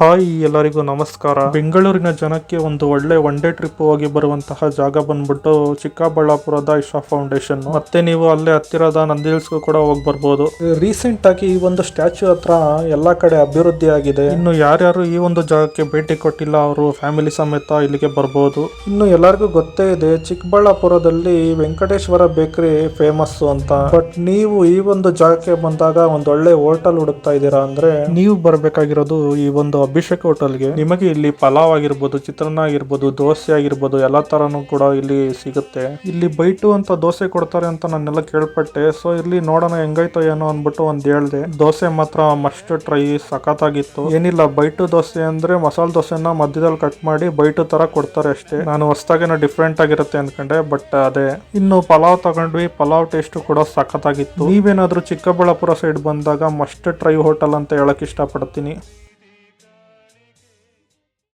Hi, ಎಲ್ಲರಿಗೂ ನಮಸ್ಕಾರ. ಬೆಂಗಳೂರಿನ ಜನಕ್ಕೆ ಒಂದು ಒಳ್ಳೆ ಒನ್ ಡೇ ಟ್ರಿಪ್ ಹೋಗಿ ಬರುವಂತಹ ಜಾಗ ಬಂದ್ಬಿಟ್ಟು ಚಿಕ್ಕಬಳ್ಳಾಪುರದ ಇಶಾ ಫೌಂಡೇಶನ್. ಮತ್ತೆ ನೀವು ಅಲ್ಲೇ ಹತ್ತಿರದ ನಂದಿ ಹಿಲ್ಸ್ಗೂ ಕೂಡ ಹೋಗಿ ಬರ್ಬೋದು. ರೀಸೆಂಟ್ ಆಗಿ ಈ ಒಂದು ಸ್ಟ್ಯಾಚ್ಯೂ ಹತ್ರ ಎಲ್ಲಾ ಕಡೆ ಅಭಿವೃದ್ಧಿ ಆಗಿದೆ. ಇನ್ನು ಯಾರ್ಯಾರು ಈ ಒಂದು ಜಾಗಕ್ಕೆ ಭೇಟಿ ಕೊಟ್ಟಿಲ್ಲ ಅವರು ಫ್ಯಾಮಿಲಿ ಸಮೇತ ಇಲ್ಲಿಗೆ ಬರ್ಬೋದು. ಇನ್ನು ಎಲ್ಲರಿಗೂ ಗೊತ್ತೇ ಇದೆ, ಚಿಕ್ಕಬಳ್ಳಾಪುರದಲ್ಲಿ ವೆಂಕಟೇಶ್ವರ ಬೇಕರಿ ಫೇಮಸ್ ಅಂತ. ಬಟ್ ನೀವು ಈ ಒಂದು ಜಾಗಕ್ಕೆ ಬಂದಾಗ ಒಂದು ಒಳ್ಳೆ ಹೋಟೆಲ್ ಹುಡುಕ್ತಾ ಇದ್ದೀರಾ ಅಂದ್ರೆ ನೀವು ಬರ್ಬೇಕಾಗಿರೋದು ಈ ಒಂದು ಅಭಿಷೇಕ್ ಹೋಟೆಲ್ಗೆ. ನಿಮಗೆ ಇಲ್ಲಿ ಪಲಾವ್ ಆಗಿರ್ಬೋದು, ಚಿತ್ರಾನ್ನ ಆಗಿರ್ಬೋದು, ದೋಸೆ ಆಗಿರ್ಬೋದು, ಎಲ್ಲಾ ತರನು ಕೂಡ ಇಲ್ಲಿ ಸಿಗುತ್ತೆ. ಇಲ್ಲಿ ಬೈಟು ಅಂತ ದೋಸೆ ಕೊಡ್ತಾರೆ ಅಂತ ನಾನೆಲ್ಲ ಕೇಳ್ಪಟ್ಟೆ. ಸೊ ಇಲ್ಲಿ ನೋಡೋಣ ಹೆಂಗೈತೋ ಏನೋ ಅನ್ಬಿಟ್ಟು ಒಂದ್ ಹೇಳ್ದೆ. ದೋಸೆ ಮಾತ್ರ ಮಸ್ಟ್ ಟ್ರೈ, ಸಖತ್ತಾಗಿತ್ತು. ಏನಿಲ್ಲ, ಬೈಟು ದೋಸೆ ಅಂದ್ರೆ ಮಸಾಲೆ ದೋಸೆನ ಮಧ್ಯದಲ್ಲಿ ಕಟ್ ಮಾಡಿ ಬೈಟು ತರ ಕೊಡ್ತಾರೆ ಅಷ್ಟೇ. ನಾನು ಹೊಸದಾಗೇನೋ ಡಿಫ್ರೆಂಟ್ ಆಗಿರುತ್ತೆ ಅನ್ಕೊಂಡೆ, ಬಟ್ ಅದೇ. ಇನ್ನು ಪಲಾವ್ ತಗೊಂಡ್ವಿ, ಪಲಾವ್ ಟೇಸ್ಟ್ ಕೂಡ ಸಖತ್ತಾಗಿತ್ತು. ನೀವೇನಾದ್ರೂ ಚಿಕ್ಕಬಳ್ಳಾಪುರ ಸೈಡ್ ಬಂದಾಗ ಮಸ್ಟ್ ಟ್ರೈ ಹೋಟೆಲ್ ಅಂತ ಹೇಳಕ್ ಇಷ್ಟಪಡ್ತೀನಿ.